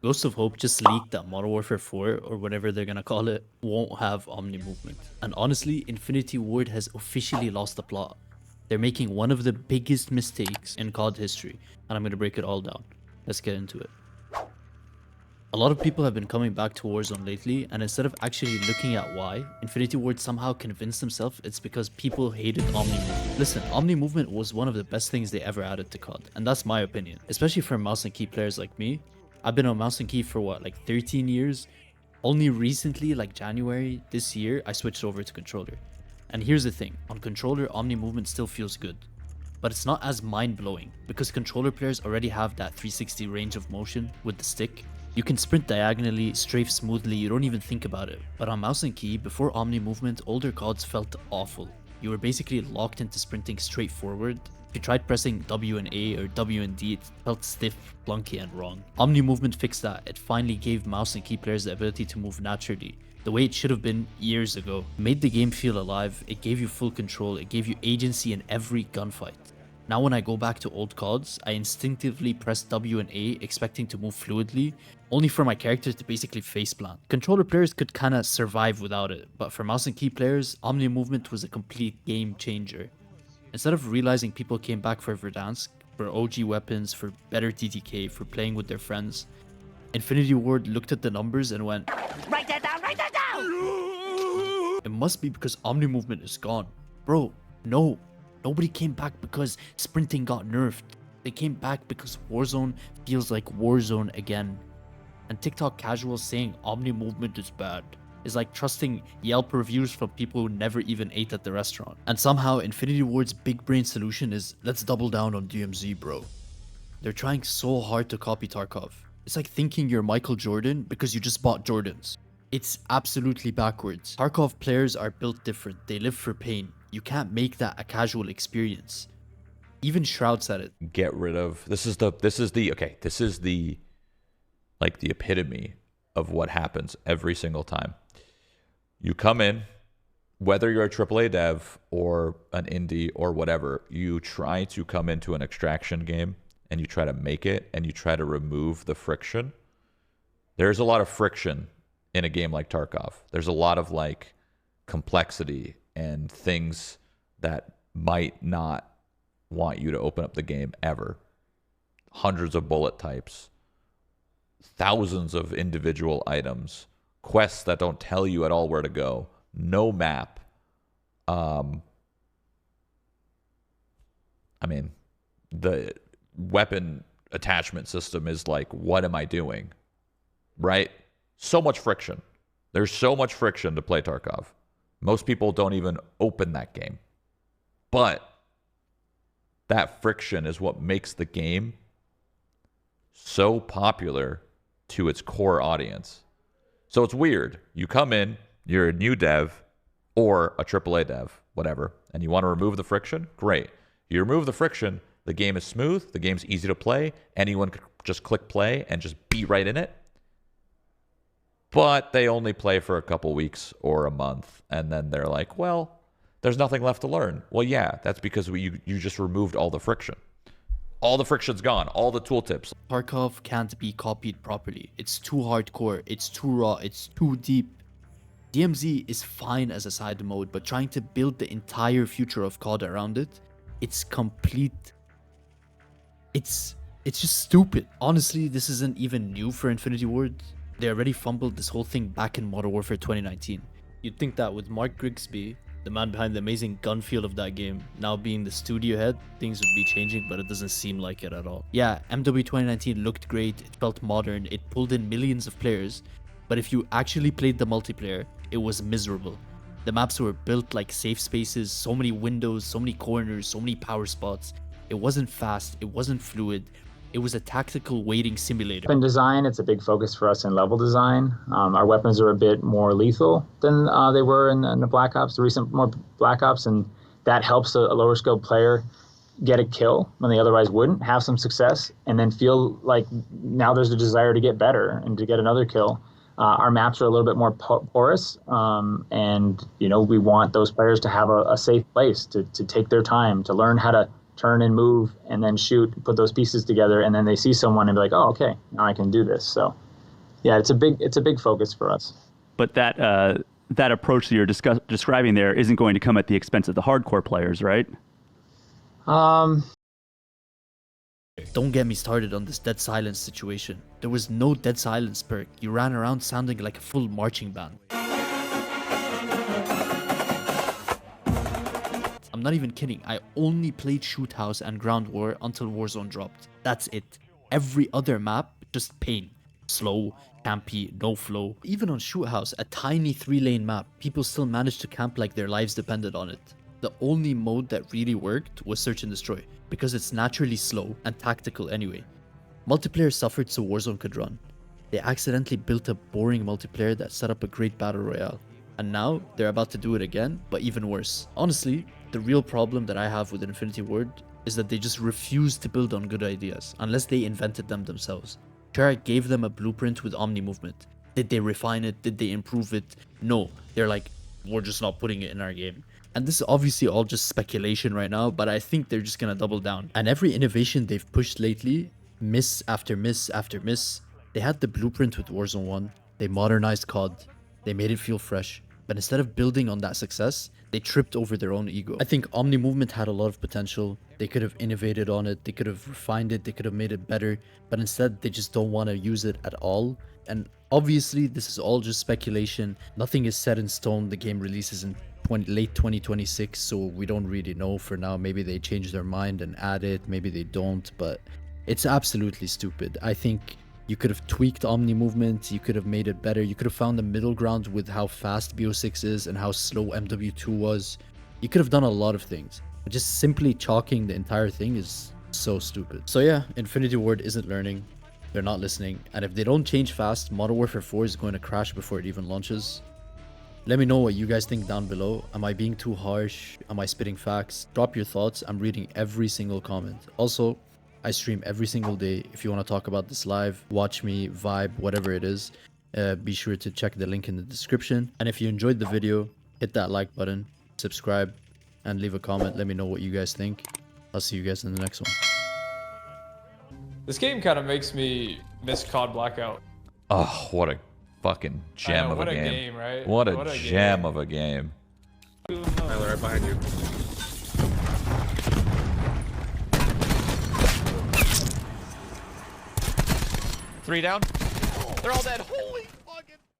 Ghost of Hope just leaked that Modern Warfare 4, or whatever they're gonna call it, won't have Omni-Movement. And honestly, Infinity Ward has officially lost the plot. They're making one of the biggest mistakes in COD history, and I'm gonna break it all down. Let's get into it. A lot of people have been coming back to Warzone lately, and instead of actually looking at why, Infinity Ward somehow convinced themselves it's because people hated Omni-Movement. Listen, Omni-Movement was one of the best things they ever added to COD, and that's my opinion. Especially for mouse and key players like me. I've been on mouse and key for what, like 13 years? Only recently, like January this year, I switched over to controller. And here's the thing, on controller, Omni-Movement still feels good. But it's not as mind-blowing, because controller players already have that 360 range of motion with the stick. You can sprint diagonally, strafe smoothly, you don't even think about it. But on mouse and key, before Omni-Movement, older CODs felt awful. You were basically locked into sprinting straight forward. If you tried pressing W and A or W and D, it felt stiff, clunky, and wrong. Omni-Movement fixed that. It finally gave mouse and key players the ability to move naturally, the way it should have been years ago. It made the game feel alive, it gave you full control, it gave you agency in every gunfight. Now when I go back to old CODs, I instinctively press W and A expecting to move fluidly, only for my character to basically faceplant. Controller players could kinda survive without it, but for mouse and key players, Omni-Movement was a complete game changer. Instead of realizing people came back for Verdansk, for OG weapons, for better TTK, for playing with their friends, Infinity Ward looked at the numbers and went, Write that down, write that down! it must be because Omni-Movement is gone. Bro, no. Nobody came back because sprinting got nerfed. They came back because Warzone feels like Warzone again. And TikTok casuals saying Omni-Movement is bad is like trusting Yelp reviews from people who never even ate at the restaurant. And somehow Infinity Ward's big brain solution is, let's double down on DMZ, bro. They're trying so hard to copy Tarkov. It's like thinking you're Michael Jordan because you just bought Jordans. It's absolutely backwards. Tarkov players are built different. They live for pain. You can't make that a casual experience. Even Shroud said it. Get rid of this is the like the epitome of what happens every single time. You come in, whether you're a AAA dev or an indie or whatever, you try to come into an extraction game and you try to make it and you try to remove the friction. There's a lot of friction in a game like Tarkov. There's a lot of like complexity and things that might not want you to open up the game ever. Hundreds of bullet types, thousands of individual items, quests that don't tell you at all where to go, no map. I mean, the weapon attachment system is like, what am I doing? Right? So much friction. There's so much friction to play Tarkov. Most people don't even open that game. But that friction is what makes the game so popular to its core audience. So it's weird. You come in, you're a new dev or a AAA dev, whatever, and you want to remove the friction? Great. You remove the friction, the game is smooth, the game's easy to play, anyone could just click play and just be right in it. But they only play for a couple weeks or a month, and then they're like, well, there's nothing left to learn. Well, yeah, that's because you just removed all the friction. All the friction's gone, all the tooltips. Tarkov can't be copied properly. It's too hardcore, it's too raw, it's too deep. DMZ is fine as a side mode, but trying to build the entire future of COD around it, it's complete. It's just stupid. Honestly, this isn't even new for Infinity Ward. They already fumbled this whole thing back in Modern Warfare 2019. You'd think that with Mark Grigsby, the man behind the amazing gun feel of that game, now being the studio head, things would be changing, but it doesn't seem like it at all. Yeah, MW 2019 looked great, it felt modern, it pulled in millions of players, but if you actually played the multiplayer, it was miserable. The maps were built like safe spaces, so many windows, so many corners, so many power spots. It wasn't fast, it wasn't fluid. It was a tactical waiting simulator. In design, it's a big focus for us in level design. Our weapons are a bit more lethal than they were in the Black Ops, the recent more Black Ops, and that helps a lower skilled player get a kill when they otherwise wouldn't, have some success, and then feel like now there's a desire to get better and to get another kill. Our maps are a little bit more porous, and we want those players to have a safe place to take their time, to learn how to turn and move and then shoot, put those pieces together, and then they see someone and be like, oh, okay, now I can do this. So Yeah, it's a big focus for us. But that approach that you're describing there isn't going to come at the expense of the hardcore players, right? Don't get me started on this dead silence situation. There was no dead silence perk. You ran around sounding like a full marching band. I'm not even kidding. I only played Shoot House and Ground War until Warzone dropped. That's it. Every other map, just pain. Slow, campy, no flow. Even on Shoot House, a tiny 3-lane map, people still managed to camp like their lives depended on it. The only mode that really worked was Search and Destroy, because it's naturally slow and tactical anyway. Multiplayer suffered so Warzone could run. They accidentally built a boring multiplayer that set up a great battle royale. And now, they're about to do it again, but even worse. Honestly, the real problem that I have with Infinity Ward is that they just refuse to build on good ideas, unless they invented them themselves. Sure, gave them a blueprint with Omnimovement. Did they refine it? Did they improve it? No. They're like, we're just not putting it in our game. And this is obviously all just speculation right now, but I think they're just gonna double down. And every innovation they've pushed lately, miss after miss after miss. They had the blueprint with Warzone 1. They modernized COD. They made it feel fresh. But instead of building on that success, they tripped over their own ego. I think Omnimovement had a lot of potential. They could have innovated on it. They could have refined it. They could have made it better. But instead, they just don't want to use it at all. And obviously, this is all just speculation. Nothing is set in stone. The game releases in late 2026, so we don't really know for now. Maybe they change their mind and add it. Maybe they don't. But it's absolutely stupid. I think you could have tweaked Omnimovement, you could have made it better, you could have found the middle ground with how fast BO6 is and how slow MW2 was. You could have done a lot of things. But just simply chalking the entire thing is so stupid. So yeah, Infinity Ward isn't learning, they're not listening, and if they don't change fast, Modern Warfare 4 is going to crash before it even launches. Let me know what you guys think down below. Am I being too harsh? Am I spitting facts? Drop your thoughts. I'm reading every single comment. Also, I stream every single day. If you want to talk about this live, watch me, vibe, whatever it is, be sure to check the link in the description. And if you enjoyed the video, hit that like button, subscribe, and leave a comment. Let me know what you guys think. I'll see you guys in the next one. This game kind of makes me miss COD Blackout. Oh, what a fucking gem of a game. What a game, right? What a gem of a game. Tyler, right behind you. Three down. They're all dead. Holy.